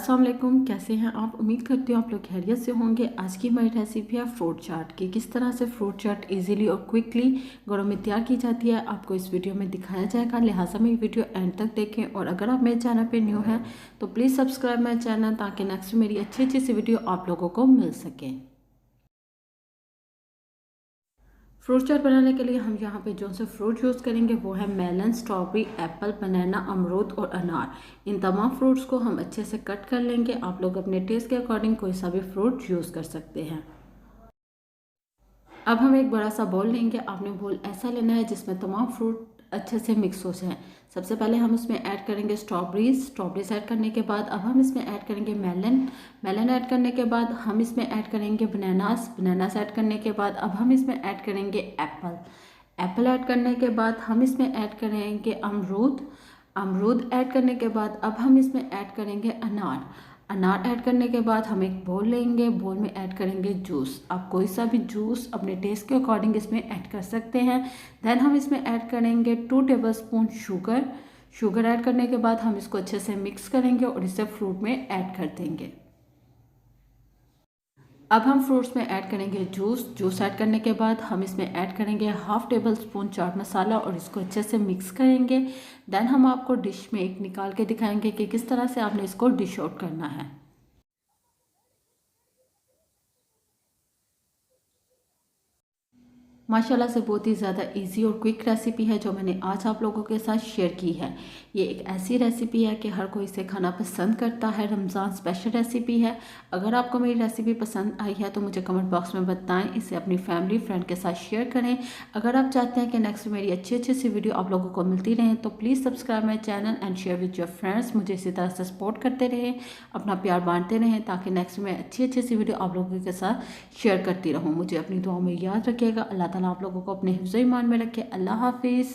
अस्सलाम वालेकुम, कैसे हैं आप। उम्मीद करती हूँ आप लोग खैरियत से होंगे। आज की हमारी रेसिपी है फ्रूट चाट की। किस तरह से फ्रूट चाट इजीली और क्विकली घरों में तैयार की जाती है आपको इस वीडियो में दिखाया जाएगा। लिहाजा मेरी वीडियो एंड तक देखें और अगर आप मेरे चैनल पे न्यू हैं तो प्लीज़ सब्सक्राइब माई चैनल ताकि नेक्स्ट मेरी अच्छी सी वीडियो आप लोगों को मिल सके। फ्रूट चाट बनाने के लिए हम यहाँ पे जो से फ्रूट यूज़ करेंगे वो है मेलन, स्ट्रॉबेरी, एप्पल, बनाना, अमरूद और अनार। इन तमाम फ्रूट्स को हम अच्छे से कट कर लेंगे। आप लोग अपने टेस्ट के अकॉर्डिंग कोई सा भी फ्रूट यूज़ कर सकते हैं। अब हम एक बड़ा सा बाउल लेंगे। आपने बाउल ऐसा लेना है जिसमें तमाम फ्रूट अच्छे से मिक्स हो जाएं। सबसे पहले हम उसमें ऐड करेंगे स्ट्रॉबेरीज ऐड करने के बाद अब हम इसमें ऐड करेंगे मेलन ऐड करने के बाद हम इसमें ऐड करेंगे बनानास ऐड करने के बाद अब हम इसमें ऐड करेंगे एप्पल ऐड करने के बाद हम इसमें ऐड करेंगे अमरूद ऐड करने के बाद अब हम इसमें ऐड करेंगे अनार ऐड करने के बाद हम एक बोल लेंगे। बोल में ऐड करेंगे जूस। आप कोई सा भी जूस अपने टेस्ट के अकॉर्डिंग इसमें ऐड कर सकते हैं। देन हम इसमें ऐड करेंगे 2 टेबलस्पून शुगर ऐड करने के बाद हम इसको अच्छे से मिक्स करेंगे और इसे फ्रूट में ऐड कर देंगे। अब हम फ्रूट्स में ऐड करेंगे जूस ऐड करने के बाद हम इसमें ऐड करेंगे 1/2 टेबलस्पून चाट मसाला और इसको अच्छे से मिक्स करेंगे। देन हम आपको डिश में एक निकाल के दिखाएंगे कि किस तरह से आपने इसको डिश आउट करना है। माशाल्लाह से बहुत ही ज़्यादा इजी और क्विक रेसिपी है जो मैंने आज आप लोगों के साथ शेयर की है। ये एक ऐसी रेसिपी है कि हर कोई इसे खाना पसंद करता है। रमज़ान स्पेशल रेसिपी है। अगर आपको मेरी रेसिपी पसंद आई है तो मुझे कमेंट बॉक्स में बताएं। इसे अपनी फैमिली फ्रेंड के साथ शेयर करें। अगर आप चाहते हैं कि नेक्स्ट मेरी अच्छी सी वीडियो आप लोगों को मिलती रहें तो please subscribe my channel and share with your friends. मुझे इसी तरह से सपोर्ट करते रहें, अपना प्यार बांटते रहें ताकि नेक्स्ट में अच्छी सी वीडियो आप लोगों के साथ शेयर करती रहूँ। मुझे अपनी दुआओं में याद रखिएगा। अल्लाह ताला आप लोगों को अपने हिफ्ज़-ए-ईमान में रखे। अल्लाह हाफिज़।